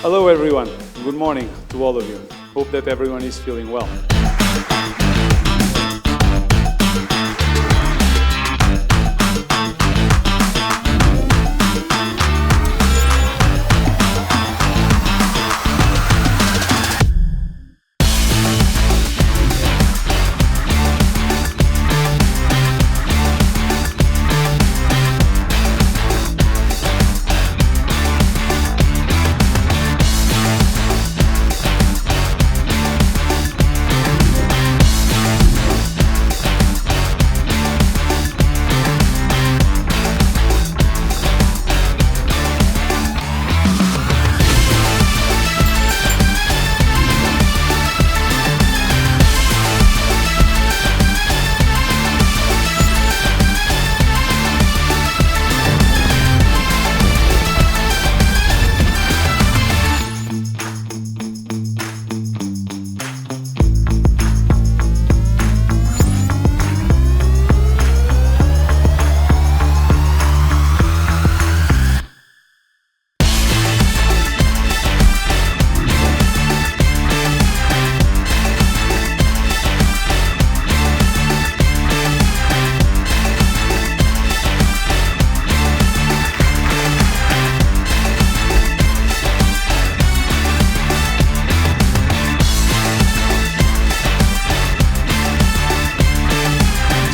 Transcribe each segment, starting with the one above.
Hello everyone, good morning to all of you. Hope that everyone is feeling well.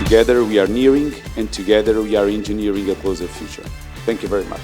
Together we are nearing, and together we are engineering a closer future. Thank you very much.